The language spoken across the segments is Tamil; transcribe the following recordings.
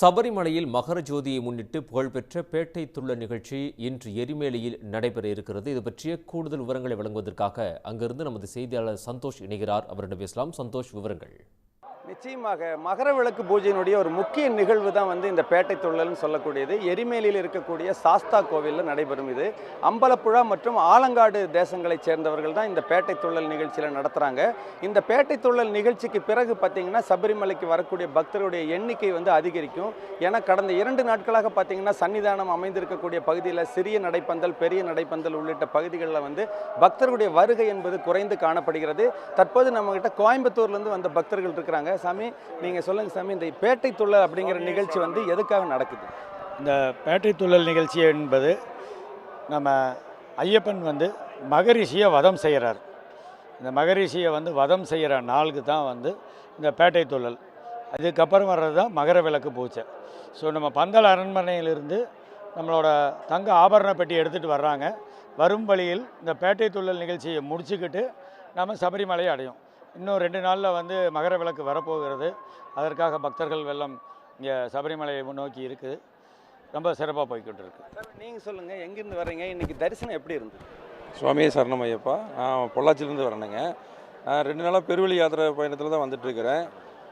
சபரிமலையில் மகர ஜோதியை முன்னிட்டு புகழ்பெற்ற பேட்டை துள்ள நிகழ்ச்சி இன்று எரிமேலியில் நடைபெற இருக்கிறது. இது பற்றிய கூடுதல் விவரங்களை வழங்குவதற்காக அங்கிருந்து நமது செய்தியாளர் சந்தோஷ் இணைகிறார். அவரிடம் பேசலாம். சந்தோஷ், விவரங்கள். நிச்சயமாக மகர விளக்கு பூஜையினுடைய ஒரு முக்கிய நிகழ்வு தான் இந்த பேட்டை துள்ளல்னு சொல்லக்கூடியது. எரிமேலியில் இருக்கக்கூடிய சாஸ்தா கோவிலில் நடைபெறும். இது அம்பலப்புழா மற்றும் ஆலங்காடு தேசங்களைச் சேர்ந்தவர்கள் தான் இந்த பேட்டை துள்ளல் நிகழ்ச்சியில் நடத்துகிறாங்க. இந்த பேட்டை துள்ளல் நிகழ்ச்சிக்கு பிறகு பார்த்தீங்கன்னா சபரிமலைக்கு வரக்கூடிய பக்தருடைய எண்ணிக்கை அதிகரிக்கும். ஏன்னா கடந்த 2 நாட்களாக பார்த்தீங்கன்னா சன்னிதானம் அமைந்திருக்கக்கூடிய பகுதியில் சிறிய நடைப்பந்தல், பெரிய நடைப்பந்தல் உள்ளிட்ட பகுதிகளில் பக்தர்களுடைய வருகை என்பது குறைந்து காணப்படுகிறது. தற்போது நம்மகிட்ட கோயம்புத்தூர்லேருந்து வந்த பக்தர்கள் இருக்கிறாங்க. சாமி, நீங்கள் சொல்லுங்கள் சாமி, இந்த பேட்டை துள்ளல் அப்படிங்கிற நிகழ்ச்சி எதுக்காக நடக்குது? இந்த பேட்டை துள்ளல் நிகழ்ச்சி என்பது நம்ம ஐயப்பன் மகரிஷியை வதம் செய்கிறார். இந்த மகரிஷியை வதம் செய்கிற நாளுக்கு தான் இந்த பேட்டை துள்ளல். அதுக்கப்புறம் வர்றது தான் மகர விளக்கு பூஜை. ஸோ நம்ம பந்தல் அரண்மனையிலிருந்து நம்மளோட தங்க ஆபரண பெட்டி எடுத்துகிட்டு வர்றாங்க. வரும் வழியில் இந்த பேட்டை துள்ளல் நிகழ்ச்சியை முடிச்சுக்கிட்டு நம்ம சபரிமலையை அடையும். இன்னும் 2 நாளில் மகர விளக்கு வரப்போகிறது. அதற்காக பக்தர்கள் வெள்ளம் இங்கே சபரிமலையை நோக்கி இருக்குது. ரொம்ப சிறப்பாக போய்கிட்டு இருக்கு. நீங்கள் சொல்லுங்கள், எங்கேருந்து வர்றீங்க? இன்றைக்கி தரிசனம் எப்படி இருந்தது? சுவாமியே சரணம் ஐயப்பா. நான் பொள்ளாச்சியிலேருந்து வரேனுங்க. 2 நாளாக பெருவழி யாத்திரை பயணத்தில் தான் வந்துட்டுருக்கிறேன்.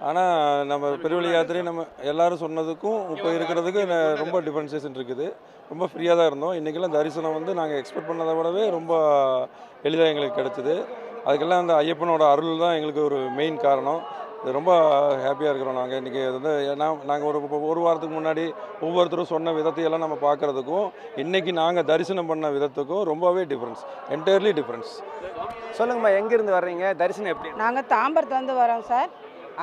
ஆனால் நம்ம பெருவழி யாத்திரை நம்ம எல்லோரும் சொன்னதுக்கும் இப்போ இருக்கிறதுக்கு ரொம்ப டிஃப்ரென்சேஷன் இருக்குது. ரொம்ப ஃப்ரீயாக தான் இருந்தோம். இன்றைக்கெல்லாம் தரிசனம் நாங்கள் எக்ஸ்பெக்ட் பண்ணதை விடவே ரொம்ப எளிதாக எங்களுக்கு கிடச்சிது. அதுக்கெல்லாம் அந்த ஐயப்பனோட அருள் தான் எங்களுக்கு ஒரு மெயின் காரணம். இது ரொம்ப ஹாப்பியாக இருக்கிறோம். நாங்கள் இன்றைக்கி நாங்கள் ஒரு வாரத்துக்கு முன்னாடி ஒவ்வொருத்தரும் சொன்ன விதத்தையெல்லாம் நம்ம பார்க்குறதுக்கும் இன்றைக்கி நாங்கள் தரிசனம் பண்ண விதத்துக்கும் ரொம்பவே டிஃப்ரென்ஸ், என்டையர்லி டிஃப்ரென்ஸ். சொல்லுங்கம்மா, எங்கேருந்து வர்றீங்க? தரிசனம் எப்படி? நாங்கள் தாம்பரத்துலேருந்து வரோம் சார்.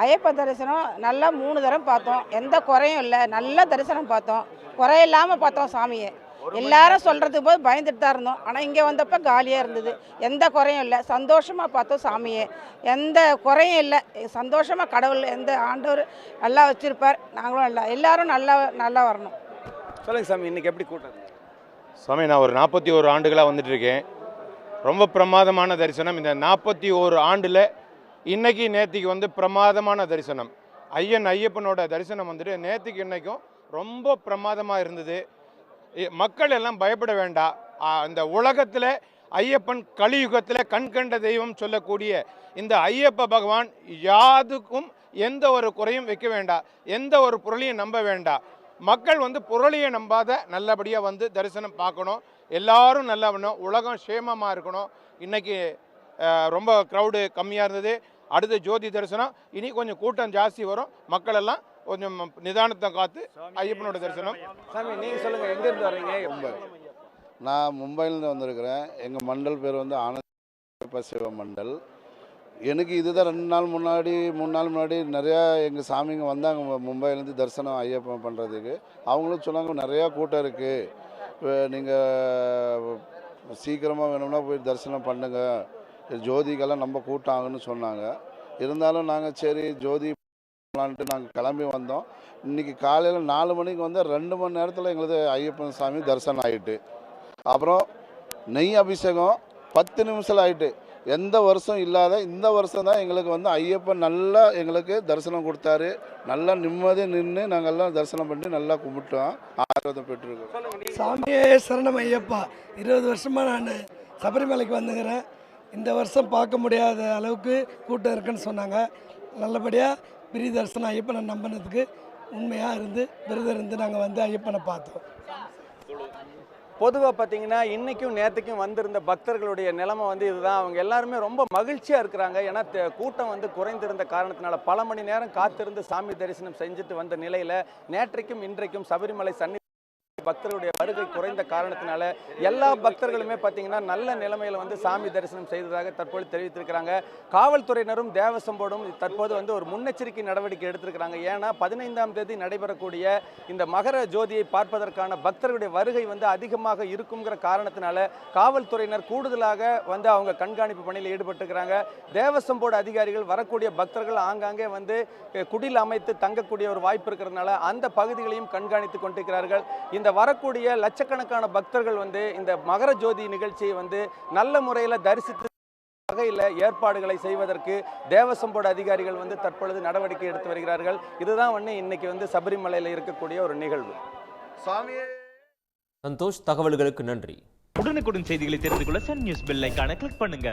ஐயப்ப தரிசனம் நல்லா 3 தரம் பார்த்தோம். எந்த குறையும் இல்லை. நல்லா தரிசனம் பார்த்தோம். குறையில்லாமல் பார்த்தோம் சாமியை. எல்லாரும் சொல்கிறதுக்கு போது பயந்துட்டு தான் இருந்தோம். ஆனால் இங்கே வந்தப்போ காலியாக இருந்தது. எந்த குறையும் இல்லை. சந்தோஷமாக பார்த்தோம் சாமியை. எந்த குறையும் இல்லை. சந்தோஷமாக கடவுள் எந்த ஆண்டவர் நல்லா வச்சுருப்பார். நாங்களும் எல்லாரும் நல்லா வரணும். சொல்லுங்கள் சாமி, இன்றைக்கி எப்படி கூட்டம்? சாமி, நான் ஒரு 41 ஆண்டுகளாக வந்துட்டுருக்கேன். ரொம்ப பிரமாதமான தரிசனம். இந்த 41 ஆண்டில் இன்றைக்கி நேற்றுக்கு பிரமாதமான தரிசனம். ஐயப்பனோட தரிசனம் நேற்றுக்கு இன்றைக்கும் ரொம்ப பிரமாதமாக இருந்தது. மக்கள் எல்லாம் பயப்பட வேண்டாம். இந்த உலகத்தில் ஐயப்பன் கலியுகத்தில் கண்கண்ட தெய்வம் சொல்லக்கூடிய இந்த ஐயப்ப பகவான் யாதுக்கும் எந்த ஒரு குறையும் வைக்க வேண்டாம். எந்த ஒரு பொருளையும் நம்ப வேண்டாம். மக்கள் பொருளையை நம்பாத நல்லபடியாக தரிசனம் பார்க்கணும். எல்லாரும் நல்லா பண்ணணும். உலகம் சேமமாக இருக்கணும். இன்றைக்கி ரொம்ப க்ரௌடு கம்மியாக இருந்தது. அடுத்த ஜோதி தரிசனம் இனி கொஞ்சம் கூட்டம் ஜாஸ்தி வரும். மக்கள் எல்லாம் கொஞ்சம் நிதானத்தை காத்து ஐயப்பனோட தரிசனம். சாமி, நீங்கள் சொல்லுங்கள், எங்கேருந்து வர்றீங்க? மும்பை. நான் மும்பையிலேருந்து வந்திருக்கிறேன். எங்கள் மண்டல் பேர் ஆனந்த சிவ மண்டல். எனக்கு இதுதான் 2 நாள் முன்னாடி 3 நாள் முன்னாடி நிறையா எங்கள் சாமிங்க வந்தாங்க மும்பையிலேருந்து தரிசனம் ஐயப்பன் பண்ணுறதுக்கு. அவங்களும் சொன்னாங்க நிறையா கூட்டம் இருக்குது, நீங்கள் சீக்கிரமாக வேணும்னா போய் தரிசனம் பண்ணுங்கள், ஜோதிக்கெல்லாம் நம்ம கூட்டம் ஆகுன்னு சொன்னாங்க. இருந்தாலும் நாங்கள் சரி ஜோதி நாங்கள் கிளம்பி வந்தோம். இன்றைக்கி காலையில் 4 மணிக்கு 2 மணி நேரத்தில் எங்களுக்கு ஐயப்பன் சாமி தரிசனம் ஆகிட்டு. அப்புறம் நெய் அபிஷேகம் 10 நிமிஷம் ஆகிட்டு. எந்த வருஷம் இல்லாத இந்த வருஷம் தான் எங்களுக்கு ஐயப்பன் நல்லா எங்களுக்கு தரிசனம் கொடுத்தாரு. நல்லா நிம்மதியாக நின்று நாங்கள் எல்லாம் தரிசனம் பண்ணி நல்லா கும்பிட்டோம், ஆசீர்வாதம் பெற்றிருக்கோம். சாமியே சரணம் ஐயப்பா. 20 வருஷமாக நான் சபரிமலைக்கு வந்துக்கிறேன். இந்த வருஷம் பார்க்க முடியாத அளவுக்கு கூட்டம் இருக்குன்னு சொன்னாங்க. நல்லபடியாக பிரி தரிசனம் ஐயப்பனை நம்பினதுக்கு உண்மையாக இருந்து விரதம் இருந்து நாங்கள் ஐயப்பனை பார்த்தோம். பொதுவாக பார்த்தீங்கன்னா இன்றைக்கும் நேற்றுக்கும் வந்திருந்த பக்தர்களுடைய நிலைமை இதுதான். அவங்க எல்லாருமே ரொம்ப மகிழ்ச்சியாக இருக்கிறாங்க. ஏன்னா கூட்டம் குறைந்திருந்த காரணத்தினால பல மணி நேரம் காத்திருந்து சாமி தரிசனம் செஞ்சுட்டு வந்த நிலையில் நேற்றைக்கும் இன்றைக்கும் சபரிமலை பக்தர்களுடைய வருகை குறைந்த காரணத்தினால எல்லா பக்தர்களுமே பார்த்தீங்கன்னா நல்ல நிலைமையில் சாமி தரிசனம் செய்ததாக தற்போது தெரிவித்திருக்கிறாங்க. காவல்துறையினரும் தேவசம்போடும் தற்போது ஒரு முன்னெச்சரிக்கை நடவடிக்கை எடுத்திருக்கிறாங்க. ஏன்னா 15ஆம் தேதி நடைபெறக்கூடிய இந்த மகர ஜோதியை பார்ப்பதற்கான பக்தர்களுடைய வருகை அதிகமாக இருக்குங்கிற காரணத்தினால காவல்துறையினர் கூடுதலாக அவங்க கண்காணிப்பு பணியில் ஈடுபட்டிருக்கிறாங்க. தேவசம்போடு அதிகாரிகள் வரக்கூடிய பக்தர்கள் ஆங்காங்கே குடில் அமைத்து தங்கக்கூடிய ஒரு வாய்ப்பு இருக்கிறதுனால அந்த பகுதிகளையும் கண்காணித்து கொண்டிருக்கிறார்கள். இந்த வரக்கூடிய லட்சக்கணக்கான பக்தர்கள் இந்த மகர ஜோதி நிகழ்ச்சியை நல்ல முறையில் தரிசித்து வகையில் ஏற்பாடுகளை செய்வதற்கு தேவசம் போர்டு அதிகாரிகள் வந்து தற்பொழுது நடவடிக்கை எடுத்து வருகிறார்கள். இதுதான் இன்னைக்கு சபரிமலையில் இருக்கக்கூடிய ஒரு நிகழ்வு. சந்தோஷ், தகவல்களுக்கு நன்றி. உடனுக்குடன் செய்திகளை தெரிந்து கொள்ள சன் நியூஸ் பெல் ஐகானை கிளிக் பண்ணுங்க.